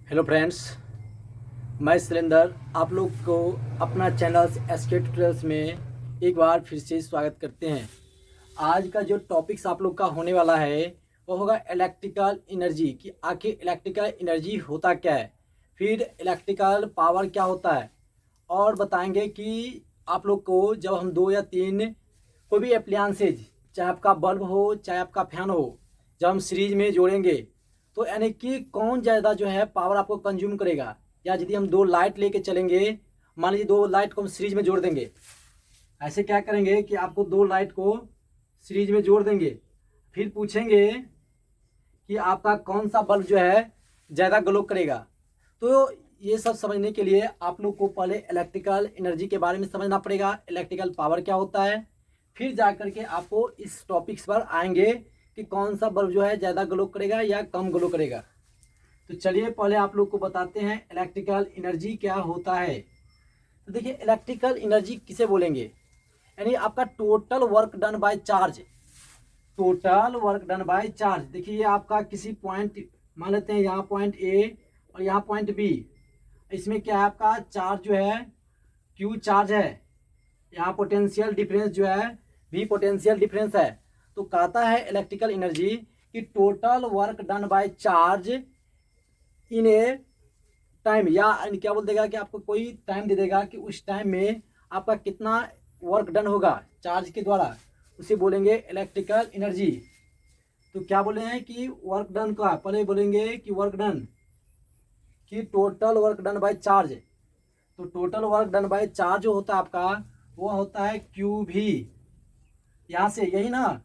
Hello friends, मैं शैलेंद्र आप लोग को अपना चैनल एसके ट्यूटोरियल्स में एक बार फिर से स्वागत करते हैं। आज का जो टॉपिक्स आप लोग का होने वाला है वो होगा इलेक्ट्रिकल एनर्जी कि आखिर इलेक्ट्रिकल एनर्जी होता क्या है, फिर इलेक्ट्रिकल पावर क्या होता है, और बताएंगे कि आप लोग को जब हम दो या तीन कोई भी अप्लायंसेज, चाहे आपका बल्ब हो चाहे आपका फैन हो, जब हम सीरीज में जोड़ेंगे तो यानी कि कौन ज़्यादा जो है पावर आपको कंज्यूम करेगा। या यदि हम दो लाइट लेके चलेंगे, मान लीजिए दो लाइट को हम सीरीज में जोड़ देंगे, ऐसे क्या करेंगे कि आपको दो लाइट को सीरीज में जोड़ देंगे, फिर पूछेंगे कि आपका कौन सा बल्ब जो है ज़्यादा ग्लो करेगा। तो ये सब समझने के लिए आप लोग को पहले इलेक्ट्रिकल एनर्जी के बारे में समझना पड़ेगा, इलेक्ट्रिकल पावर क्या होता है, फिर जा कर के आपको इस टॉपिक्स पर आएंगे कि कौन सा बल्ब जो है ज़्यादा ग्लो करेगा या कम ग्लो करेगा। तो चलिए पहले आप लोग को बताते हैं इलेक्ट्रिकल एनर्जी क्या होता है। तो देखिए, इलेक्ट्रिकल एनर्जी किसे बोलेंगे, यानी आपका total work done by charge. Total work done by charge, देखिए ये आपका किसी पॉइंट, मान लेते हैं यहाँ पॉइंट ए और यहाँ पॉइंट बी, इसमें क्या है आपका चार्ज जो है क्यू चार्ज है, यहाँ पोटेंशियल डिफरेंस जो है भी पोटेंशियल डिफरेंस है। तो कहता है इलेक्ट्रिकल एनर्जी कि total work done by charge in A time, या क्या बोल देगा कि आपको कोई टाइम दे देगा कि उस टाइम में आपका कितना वर्क डन होगा चार्ज के द्वारा, उसे बोलेंगे इलेक्ट्रिकल एनर्जी। तो क्या बोले हैं कि वर्क डन का पहले बोलेंगे कि वर्क डन कि total work done by charge. तो total work done by charge जो होता है आपका वो होता है क्यू भी, यहाँ से यही ना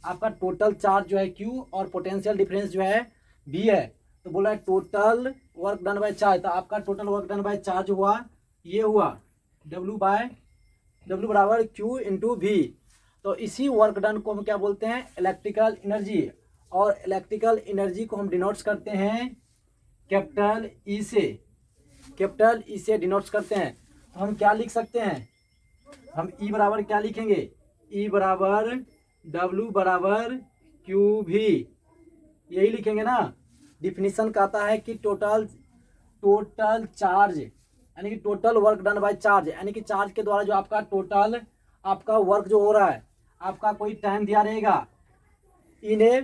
आपका टोटल चार्ज जो है क्यू और पोटेंशियल डिफरेंस जो है भी है। तो बोला है total work done by charge, तो आपका total work done by charge हुआ, ये हुआ डब्ल्यू बराबर क्यू इंटू भी। तो इसी वर्क डन को हम क्या बोलते हैं, इलेक्ट्रिकल एनर्जी। और इलेक्ट्रिकल एनर्जी को हम डिनोट्स करते हैं कैपिटल ई से, कैपिटल ई से डिनोट्स करते हैं। तो हम क्या लिख सकते हैं, हम ई बराबर क्या लिखेंगे, ई बराबर डब्ल्यू बराबर क्यू भी, यही लिखेंगे ना। डिफिनीशन कहता है कि टोटल चार्ज यानी कि total work done by charge, यानी कि चार्ज के द्वारा जो आपका टोटल आपका वर्क जो हो रहा है, आपका कोई टाइम दिया रहेगा इन ए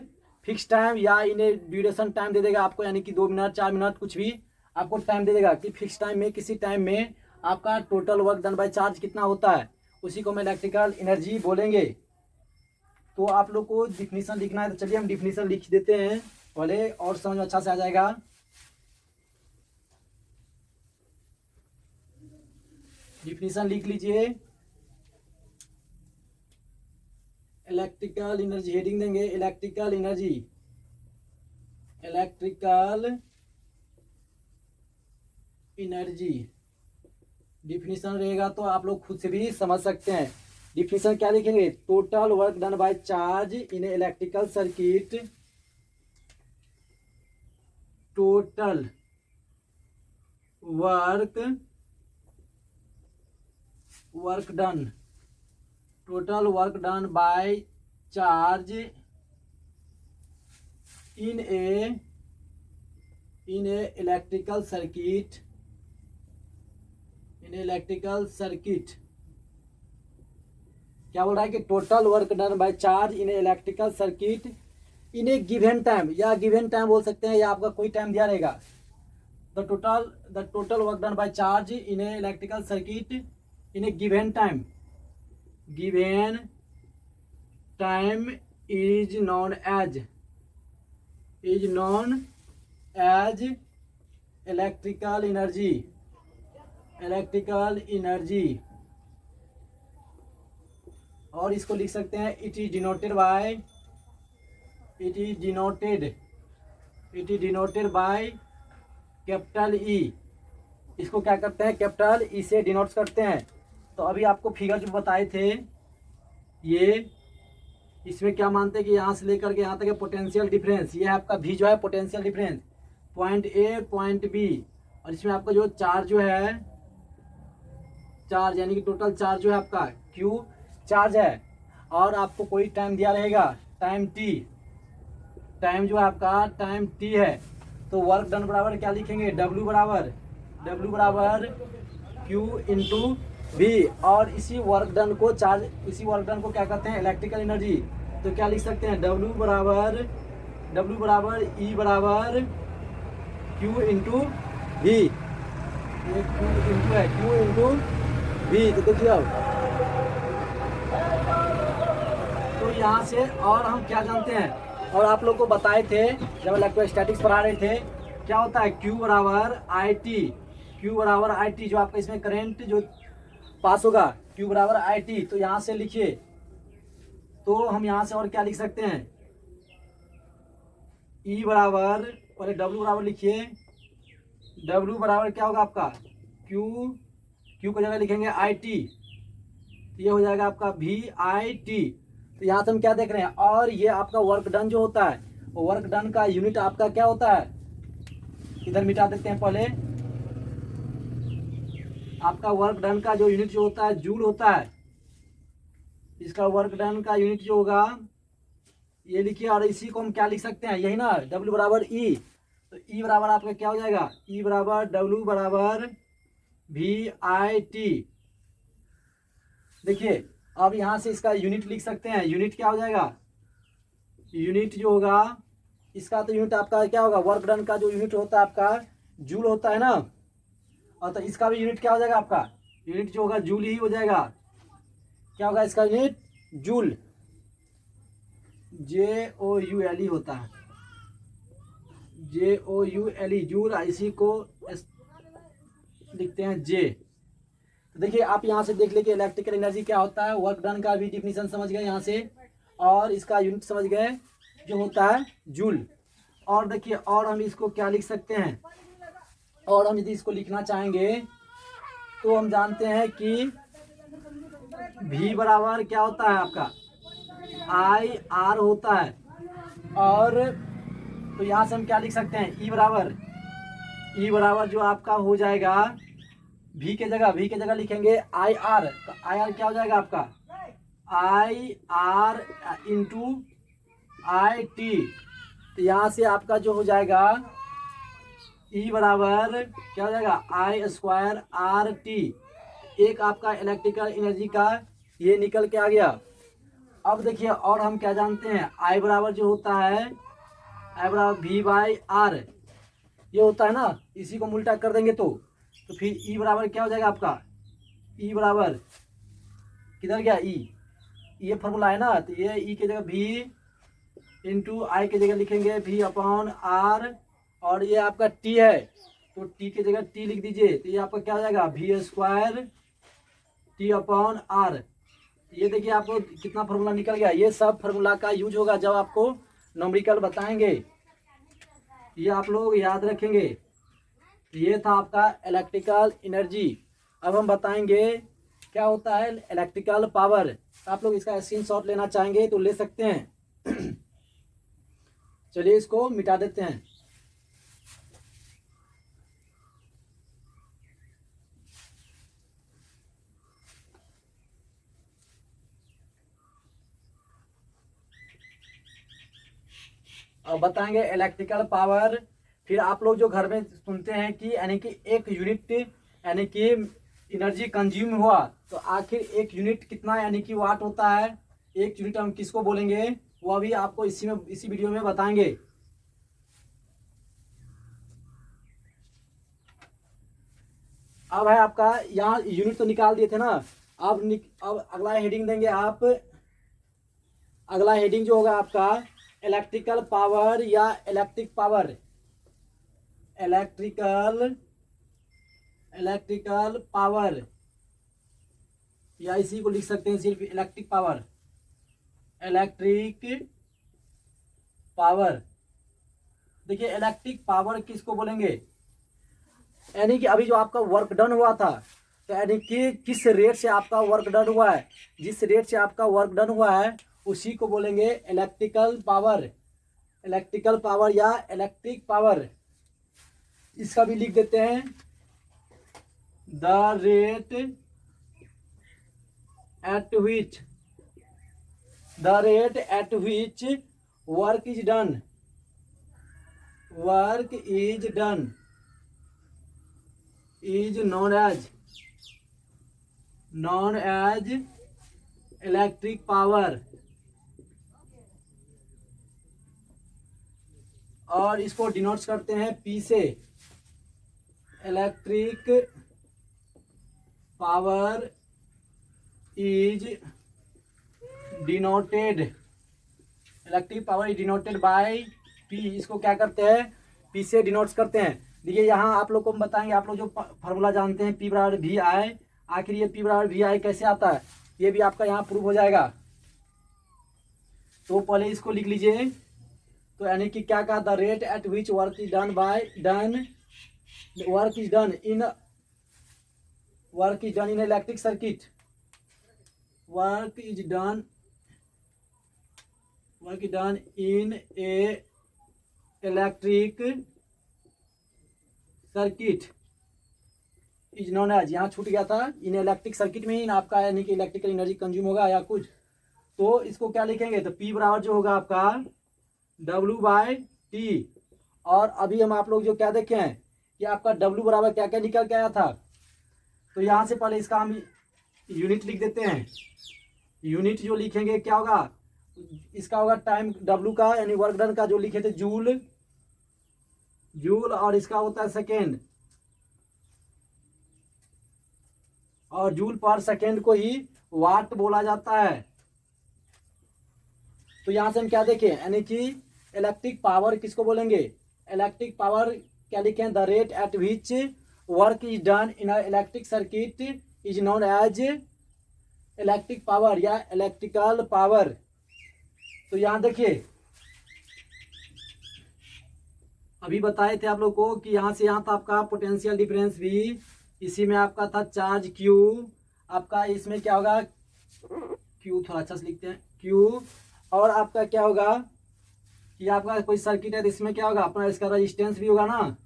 फिक्स टाइम या इन ए ड्यूरेशन टाइम दे देगा आपको, यानी कि 2 मिनट 4 मिनट कुछ भी आपको टाइम दे देगा कि फिक्स टाइम में किसी टाइम में आपका total work done by charge कितना होता है, उसी को हम इलेक्ट्रिकल एनर्जी बोलेंगे। तो आप लोग को डिफिनीशन लिखना है, तो चलिए हम डिफिनीशन लिख देते हैं पहले, और समझ में अच्छा से आ जाएगा। डिफिनीशन लिख लीजिए, इलेक्ट्रिकल एनर्जी हेडिंग देंगे electrical energy, electrical energy definition रहेगा तो आप लोग खुद से भी समझ सकते हैं। डिफिनीशन क्या लिखेंगे, total work done by charge in electrical circuit, total work done, total work done by charge in A electrical circuit, in electrical circuit. क्या बोल रहा है कि total work done by charge in electrical circuit in A given time, या given time बोल सकते हैं, या आपका कोई टाइम दिया रहेगा। The total work done by charge in A electrical circuit in A given time, given time is known as electrical energy, electrical energy. और इसको लिख सकते हैं it is denoted by capital E. इसको क्या करते हैं, कैपिटल ई से डिनोट करते हैं। तो अभी आपको फिगर जो बताए थे ये, इसमें क्या मानते हैं कि यहाँ से लेकर के यहाँ तक है पोटेंशियल डिफरेंस, ये है आपका भी जो है potential difference point A point B. और इसमें आपका जो चार्ज जो है, चार्ज यानी कि टोटल चार्ज जो है आपका क्यू चार्ज है, और आपको कोई टाइम दिया रहेगा टाइम टी, टाइम जो है आपका टाइम टी है। तो वर्क डन बराबर क्या लिखेंगे, W बराबर Q इंटू V। और इसी वर्क डन को क्या कहते हैं, इलेक्ट्रिकल एनर्जी। तो क्या लिख सकते हैं, W बराबर E बराबर Q इंटू V। ये Q इंटू है, Q इंटू V। तो देखिए अब तो यहाँ से और हम क्या जानते हैं, और आप लोग को बताए थे जब इलेक्ट्रोस्टैटिक्स पढ़ा रहे थे, क्या होता है Q बराबर IT, जो आपका इसमें करंट जो पास होगा Q बराबर IT। तो यहाँ से लिखिए, तो हम यहाँ से और क्या लिख सकते हैं, E बराबर और W बराबर लिखिए, W बराबर क्या होगा आपका Q को जगह लिखेंगे IT, ये हो जाएगा आपका VIT। तो यहाँ से हम क्या देख रहे हैं, और ये आपका वर्क डन जो होता है, वर्क डन का यूनिट आपका क्या होता है, इधर मिटा देते हैं पहले। आपका वर्क डन का जो यूनिट जो होता है जूल होता है, इसका वर्क डन का यूनिट जो होगा ये लिखिए। और इसी को हम क्या लिख सकते हैं, यही ना, W बराबर E। तो E बराबर आपका क्या हो जाएगा, E बराबर W बराबर VIT। देखिए अब यहाँ से इसका यूनिट लिख सकते हैं, यूनिट क्या हो जाएगा, यूनिट जो होगा इसका, तो यूनिट आपका क्या होगा, वर्क डन का जो यूनिट होता है आपका जूल होता है ना, और तो इसका भी यूनिट क्या हो जाएगा, आपका यूनिट जो होगा जूल ही हो जाएगा। क्या होगा इसका यूनिट, जूल, JOULE होता है, JOULE जूल। इसी को लिखते हैं J। तो देखिए आप यहाँ से देख लीजिए इलेक्ट्रिकल एनर्जी क्या होता है, वर्क डन का भी डिफिनीशन समझ गए यहाँ से, और इसका यूनिट समझ गए जो होता है जूल। और देखिए और हम इसको क्या लिख सकते हैं, और हम यदि इसको लिखना चाहेंगे तो हम जानते हैं कि V बराबर क्या होता है आपका IR होता है। और तो यहाँ से हम क्या लिख सकते हैं, E बराबर जो आपका हो जाएगा V के जगह लिखेंगे IR। तो IR क्या हो जाएगा आपका IR इंटू IT। तो यहाँ से आपका जो हो जाएगा E बराबर क्या हो जाएगा I²RT। एक आपका इलेक्ट्रिकल एनर्जी का ये निकल के आ गया। अब देखिए और हम क्या जानते हैं, I बराबर जो होता है, I बराबर V/R ये होता है ना, इसी को उल्टा कर देंगे तो फिर E बराबर क्या हो जाएगा आपका, E बराबर किधर गया E, ये फॉर्मूला है ना, तो ये E की जगह V इंटू I की जगह लिखेंगे V/R। और ये आपका T है, तो T की जगह T लिख दीजिए। तो ये आपका क्या हो जाएगा V²T/R। ये देखिए आपको कितना फार्मूला निकल गया। ये सब फार्मूला का यूज होगा जब आपको न्यूमेरिकल बताएंगे, ये आप लोग याद रखेंगे। ये था आपका इलेक्ट्रिकल एनर्जी। अब हम बताएंगे क्या होता है इलेक्ट्रिकल पावर। आप लोग इसका स्क्रीनशॉट लेना चाहेंगे तो ले सकते हैं। चलिए इसको मिटा देते हैं। अब बताएंगे इलेक्ट्रिकल पावर। फिर आप लोग जो घर में सुनते हैं कि यानी कि एक यूनिट यानी कि एनर्जी कंज्यूम हुआ, तो आखिर एक यूनिट कितना यानी कि वाट होता है, एक यूनिट हम किसको बोलेंगे, वो अभी आपको इसी वीडियो में बताएंगे। अब है आपका यहाँ यूनिट तो निकाल दिए थे ना। अब अगला हेडिंग देंगे आप। अगला हेडिंग जो होगा आपका इलेक्ट्रिकल पावर या इलेक्ट्रिक पावर, इलेक्ट्रिकल पावर, या इसी को लिख सकते हैं सिर्फ इलेक्ट्रिक पावर। देखिए इलेक्ट्रिक पावर किसको बोलेंगे, यानी कि अभी जो आपका वर्क डन हुआ था, तो यानी कि किस रेट से आपका वर्क डन हुआ है, जिस रेट से आपका वर्क डन हुआ है उसी को बोलेंगे इलेक्ट्रिकल पावर। इलेक्ट्रिकल पावर या इलेक्ट्रिक पावर, इसका भी लिख देते हैं the rate at which work is done. Work is done is known as electric power, और इसको डिनोट्स करते हैं पी से। Electric power is denoted by P. इसको क्या करते हैं, पी से डिनोट्स करते हैं। देखिए यहाँ आप लोग को हम बताएंगे, आप लोग जो फार्मूला जानते हैं पी बराबर वी आई, आखिर ये पी बराबर वी आई कैसे आता है ये भी आपका यहाँ प्रूव हो जाएगा। तो पहले इसको लिख लीजिए। तो यानी कि क्या कहा, the rate at which work is done in electric circuit, work is done in a electric circuit is known as, यहाँ छूट गया था, इन इलेक्ट्रिक सर्किट में ही आपका यानी कि इलेक्ट्रिकल एनर्जी कंज्यूम होगा या कुछ। तो इसको क्या लिखेंगे, तो P बराबर जो होगा आपका W/T। और अभी हम आप लोग जो क्या देखे हैं कि आपका W बराबर क्या क्या निकल के आया था। तो यहाँ से पहले इसका हम यूनिट लिख देते हैं। यूनिट जो लिखेंगे क्या होगा, इसका होगा टाइम W का यानी वर्क डन का जो लिखे थे जूल, और इसका होता है सेकेंड, और जूल पर सेकेंड को ही वाट बोला जाता है। तो यहां से हम क्या देखें, यानी कि इलेक्ट्रिक पावर किसको बोलेंगे, इलेक्ट्रिक पावर क्या लिखें, the rate at which work is done in electric circuit is known as electric power या इलेक्ट्रिकल पावर। तो यहां देखिए अभी बताए थे आप लोग को कि यहां से यहां था आपका पोटेंशियल डिफरेंस भी, इसी में आपका था चार्ज Q, आपका इसमें क्या होगा Q, थोड़ा अच्छा से लिखते हैं Q, और आपका क्या होगा कि आपका कोई सर्किट है तो इसमें क्या होगा अपना इसका रेजिस्टेंस भी होगा ना,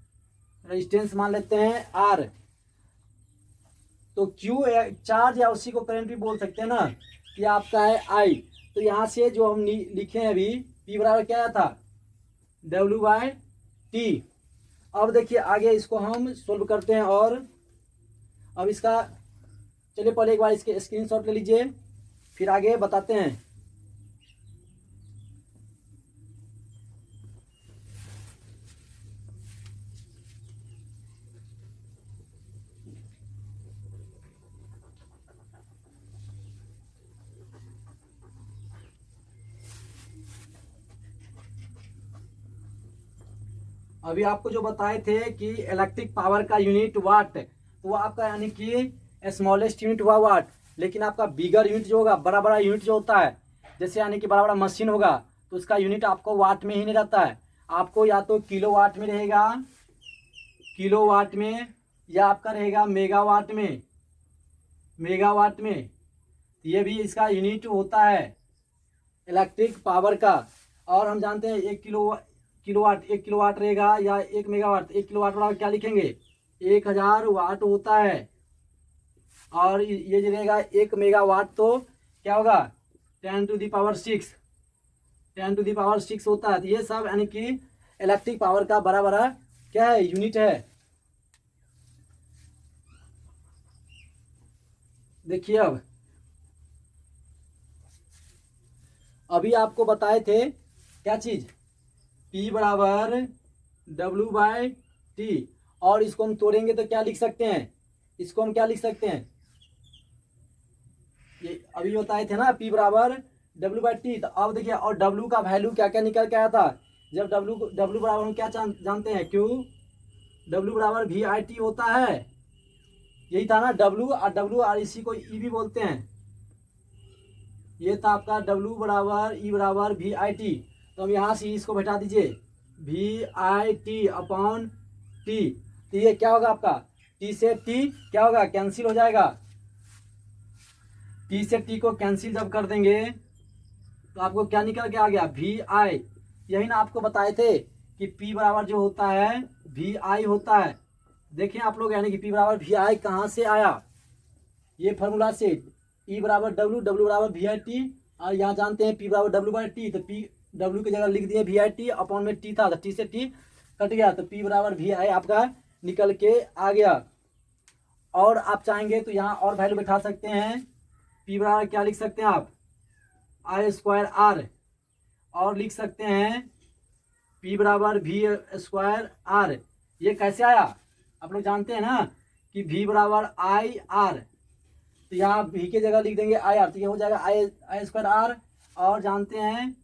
रेजिस्टेंस मान लेते हैं R। तो Q चार्ज या उसी को करंट भी बोल सकते हैं ना कि आपका है I। तो यहाँ से जो हम लिखे हैं अभी P बराबर क्या आया था W/T। अब देखिए आगे इसको हम सोल्व करते हैं, और अब इसका चलिए पहले एक बार इसके स्क्रीनशॉट ले लीजिए फिर आगे बताते हैं। अभी आपको जो बताए थे कि इलेक्ट्रिक पावर का यूनिट वाट, तो वो आपका यानी कि स्मॉलेस्ट यूनिट हुआ वाट, लेकिन आपका बिगर यूनिट जो होगा, बड़ा बड़ा यूनिट जो होता है, जैसे यानी कि बड़ा बड़ा मशीन होगा तो उसका यूनिट आपको वाट में ही नहीं रहता है, आपको या तो किलोवाट में रहेगा, किलोवाट में, या आपका रहेगा मेगावाट में, मेगावाट में। ये भी इसका यूनिट होता है इलेक्ट्रिक पावर का। और हम जानते हैं 1 किलोवाट रहेगा या 1 मेगावाट, 1 किलोवाट बराबर क्या लिखेंगे 1000 वाट होता है, और ये जो रहेगा 1 मेगावाट तो क्या होगा 10⁶ होता है। तो ये सब यानी कि इलेक्ट्रिक पावर का बड़ा बड़ा क्या है यूनिट है। देखिए अब अभी आपको बताए थे क्या चीज, P बराबर W/T, और इसको हम तोड़ेंगे तो क्या लिख सकते हैं, इसको हम क्या लिख सकते हैं, ये अभी बताए थे ना P बराबर W/T। तो अब देखिए और W का वैल्यू क्या क्या निकल के आया था, जब W बराबर हम क्या जानते हैं Q, W बराबर VIT होता है, यही था ना W और इसी को E भी बोलते हैं। ये था आपका W बराबर E बराबर VIT। तो हम यहाँ से इसको बैठा दीजिए VIT/T। तो ये क्या होगा आपका T से T क्या होगा कैंसिल हो जाएगा, T से T को कैंसिल जब कर देंगे तो आपको क्या निकल के आ गया VI। यही ना आपको बताए थे कि P बराबर जो होता है VI होता है। देखें आप लोग यानी कि P बराबर VI कहाँ से आया, ये फार्मूला से E बराबर W बराबर VIT, और यहाँ जानते हैं P बराबर W/T। तो P W की जगह लिख दिए VIT, अपॉन में T था तो T से T कट गया, तो P बराबर VI आपका निकल के आ गया। और आप चाहेंगे तो यहाँ और वैल्यू बैठा सकते हैं। P बराबर क्या लिख सकते हैं आप, I²R, और लिख सकते हैं P बराबर V²R। ये कैसे आया, आप लोग जानते हैं ना कि V बराबर IR, तो यहाँ V की जगह लिख देंगे IR, तो ये हो जाएगा I²R। और जानते हैं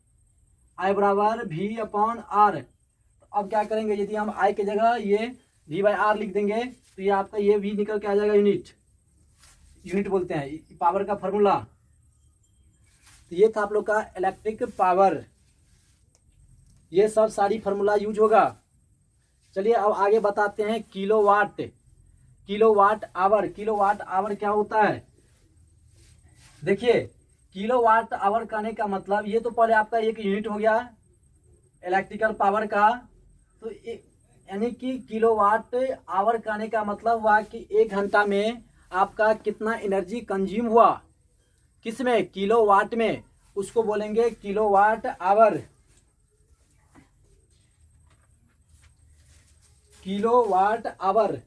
I बराबर V/R। तो अब क्या करेंगे, यदि हम I की जगह ये V/R लिख देंगे तो ये आपका ये V निकल के आ जाएगा यूनिट बोलते हैं पावर का फॉर्मूला। तो ये था आप लोग का इलेक्ट्रिक पावर, ये सब सारी फार्मूला यूज होगा। चलिए अब आगे बताते हैं किलोवाट आवर। किलोवाट आवर क्या होता है, देखिए किलोवाट आवर कहने का मतलब, ये तो पहले आपका एक यूनिट हो गया इलेक्ट्रिकल पावर का, तो यानी कि किलोवाट आवर कहने का मतलब हुआ कि 1 घंटा में आपका कितना एनर्जी कंज्यूम हुआ, किसमें, किलोवाट में, उसको बोलेंगे kilowatt hour. Kilowatt hour,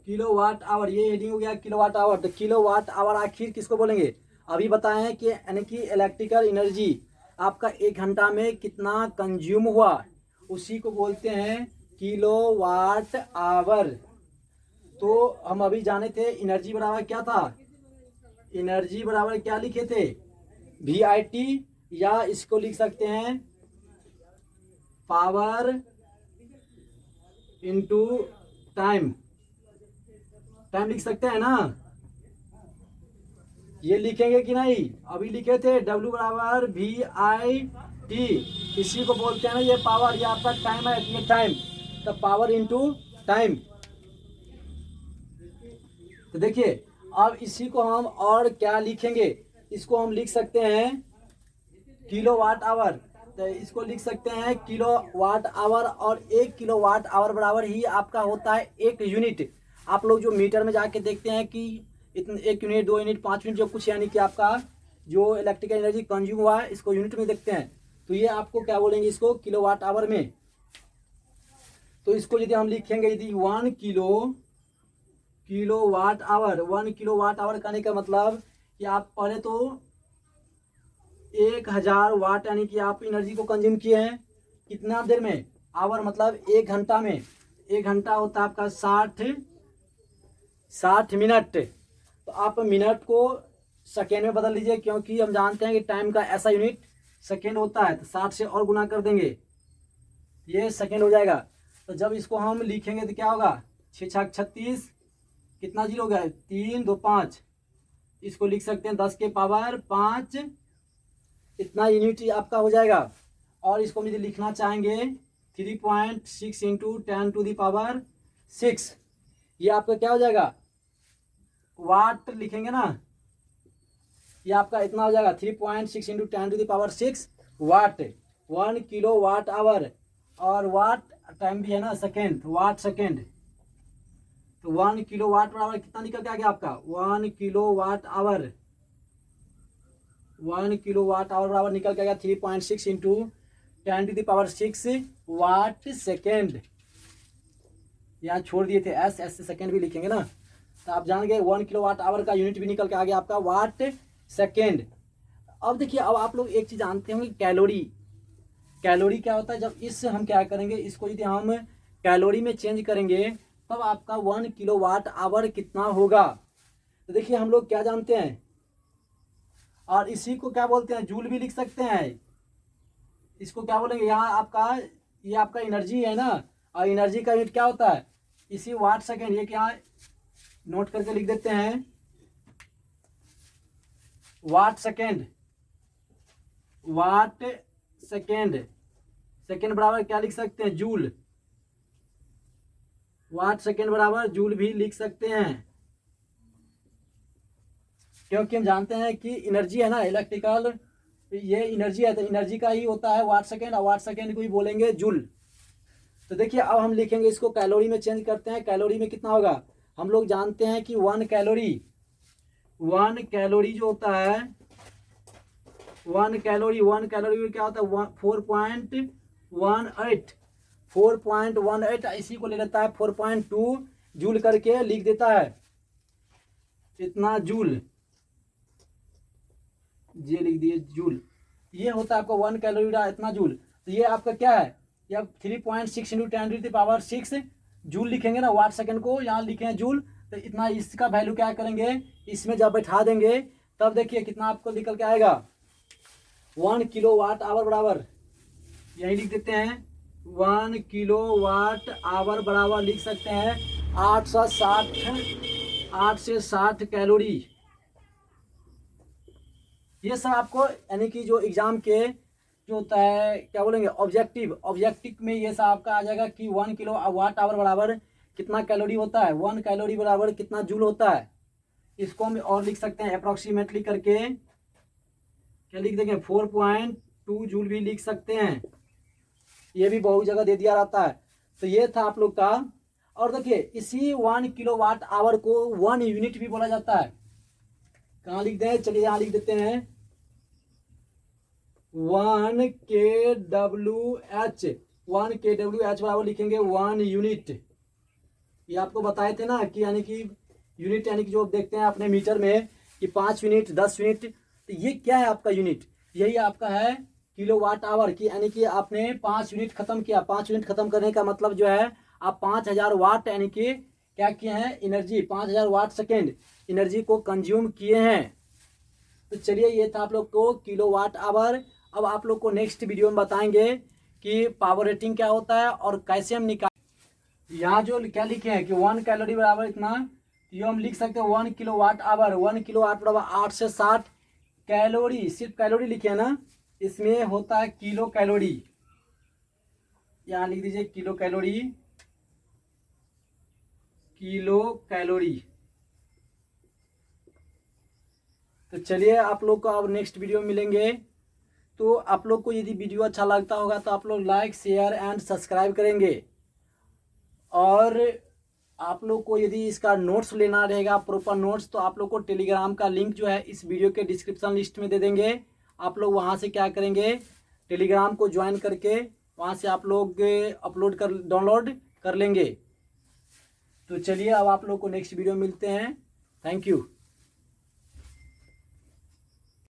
kilowatt hour, ये हेडिंग हो गया किलोवाट आवर। तो किलोवाट आवर आखिर किसको बोलेंगे, अभी बताएं कि यानी कि इलेक्ट्रिकल एनर्जी आपका 1 घंटा में कितना कंज्यूम हुआ, उसी को बोलते हैं किलोवाट आवर। तो हम अभी जाने थे एनर्जी बराबर क्या था, एनर्जी बराबर क्या लिखे थे, VIT, या इसको लिख सकते हैं पावर इनटू टाइम लिख सकते हैं ना, ये लिखेंगे कि नहीं, अभी लिखे थे W बराबर VIT, इसी को बोलते हैं ना ये पावर, ये आपका टाइम है, ये टाइम, तो पावर इनटू टाइम। तो देखिए अब इसी को हम और क्या लिखेंगे, इसको हम लिख सकते हैं किलोवाट आवर, तो इसको लिख सकते हैं किलोवाट आवर, और 1 किलोवाट आवर बराबर ही आपका होता है 1 यूनिट। आप लोग जो मीटर में जाके देखते हैं कि इतने 1 यूनिट 2 यूनिट 5 यूनिट जो कुछ, यानी कि आपका जो इलेक्ट्रिकल एनर्जी कंज्यूम हुआ है इसको यूनिट में देखते हैं, तो ये आपको क्या बोलेंगे, इसको किलोवाट आवर में। तो इसको यदि हम लिखेंगे, यदि 1 किलोवाट आवर, 1 किलोवाट आवर कहने का मतलब कि आप पहले तो 1000 वाट यानी कि आप एनर्जी को कंज्यूम किए हैं, कितना देर में, आवर मतलब 1 घंटा में, 1 घंटा होता है आपका 60 मिनट, तो आप मिनट को सेकेंड में बदल लीजिए, क्योंकि हम जानते हैं कि टाइम का ऐसा यूनिट सेकेंड होता है, तो 60 से और गुना कर देंगे, ये सेकेंड हो जाएगा। तो जब इसको हम लिखेंगे तो क्या होगा, 6 छक 36, कितना जीरो हो गया, 3 2 5, इसको लिख सकते हैं 10 के पावर 5, इतना यूनिट आपका हो जाएगा। और इसको यदि लिखना चाहेंगे 3.6 इंटू 10 टू द पावर 6, ये आपका क्या हो जाएगा, वाट लिखेंगे ना, ये आपका इतना हो जाएगा 3.6 into 10 to the power 6 watt, 1 kilowatt hour. और वाट टाइम भी है ना, सेकेंड, वाट सेकेंड, तो 1 किलो वाट बराबर कितना निकल के आ गया आपका, 1 kilowatt hour, 1 kilowatt hour बराबर निकल के आ गया 3.6 into 10 to the power 6 watt second. यहाँ छोड़ दिए थे एस से सेकेंड भी लिखेंगे ना, तो आप जान गए 1 किलो वाट आवर का यूनिट भी निकल के आ गया आपका वाट सेकेंड। अब देखिए, अब आप लोग एक चीज़ जानते होंगे, कैलोरी क्या होता है। जब इससे हम क्या करेंगे, इसको यदि हम कैलोरी में चेंज करेंगे तब आपका 1 किलो वाट आवर कितना होगा। तो देखिए हम लोग क्या जानते हैं, और इसी को क्या बोलते हैं, जूल भी लिख सकते हैं, इसको क्या बोलेंगे, यहाँ आपका ये आपका एनर्जी है ना, और एनर्जी का यूनिट क्या होता है, इसी वाट सेकेंड, ये क्या नोट करके लिख देते हैं, watt second, watt second, second बराबर क्या लिख सकते हैं, जूल, वाट सेकेंड बराबर जूल भी लिख सकते हैं, क्योंकि हम जानते हैं कि एनर्जी है ना इलेक्ट्रिकल, ये एनर्जी है, तो एनर्जी का ही होता है वाट सेकेंड, और वाट सेकेंड को ही बोलेंगे जूल। तो देखिए अब हम लिखेंगे, इसको कैलोरी में चेंज करते हैं, कैलोरी में कितना होगा, हम लोग जानते हैं कि 1 कैलोरी 1 कैलोरी जो होता है, 1 कैलोरी में क्या होता है 4.18 इसी को ले लेता है 4.2 जूल करके लिख देता है, इतना जूल, ये लिख दिए जूल। ये होता है आपका 1 कैलोरी का इतना जूल। तो ये आपका क्या है, ये आप 3.6 इंटू 10⁻6 जूल लिखेंगे ना, वाट सेकंड को यहाँ लिखे जूल, तो इतना इसका वैल्यू क्या करेंगे, इसमें जब बैठा देंगे तब देखिए कितना आपको निकल के आएगा, 1 किलो वाट आवर बराबर, यही लिख देते हैं 1 किलो वाट आवर बराबर लिख सकते हैं 8 से 60 कैलोरी। ये सब आपको यानी कि जो एग्जाम के जो होता है क्या बोलेंगे ऑब्जेक्टिव में ये सब आपका आ जाएगा कि 1 किलो वाट आवर बराबर कितना कैलोरी होता है, 1 कैलोरी बराबर कितना जूल होता है। इसको हम और लिख सकते हैं अप्रोक्सीमेटली करके, क्या लिख देंगे 4.2 जूल भी लिख सकते हैं, ये भी बहुत जगह दे दिया रहता है। तो ये था आप लोग का। और देखिए इसी 1 किलो वाट आवर को 1 यूनिट भी बोला जाता है। कहाँ लिख दें, चलिए यहाँ लिख देते हैं 1 kWh बराबर लिखेंगे 1 यूनिट। ये आपको बताए थे ना कि यानी कि यूनिट यानी कि जो देखते हैं अपने मीटर में कि 5 यूनिट 10 यूनिट, तो ये क्या है आपका यूनिट, यही आपका है किलो वाट आवर की, यानी कि आपने 5 यूनिट खत्म किया। 5 यूनिट खत्म करने का मतलब जो है आप 5000 वाट यानी कि क्या किए हैं, एनर्जी 5000 वाट सेकेंड एनर्जी को कंज्यूम किए हैं। तो चलिए ये था आप लोग को किलो वाट आवर। अब आप लोग को नेक्स्ट वीडियो में बताएंगे कि पावर रेटिंग क्या होता है और कैसे हम निकाल। यहाँ जो क्या लिखे हैं कि 1 कैलोरी बराबर इतना, ये हम लिख सकते हैं 1 kilowatt hour, 1 kilowatt बराबर 8 से 60 कैलोरी, सिर्फ कैलोरी लिखे हैं ना, इसमें होता है किलो कैलोरी, यहाँ लिख दीजिए किलो कैलोरी, किलो कैलोरी। तो चलिए आप लोग को अब नेक्स्ट वीडियो में मिलेंगे। तो आप लोग को यदि वीडियो अच्छा लगता होगा तो आप लोग लाइक शेयर एंड सब्सक्राइब करेंगे। और आप लोग को यदि इसका नोट्स लेना रहेगा प्रॉपर नोट्स, तो आप लोग को टेलीग्राम का लिंक जो है इस वीडियो के डिस्क्रिप्शन लिस्ट में दे देंगे। आप लोग वहां से क्या करेंगे, टेलीग्राम को ज्वाइन करके वहां से आप लोग डाउनलोड कर लेंगे। तो चलिए अब आप लोग को नेक्स्ट वीडियो में मिलते हैं। Thank you.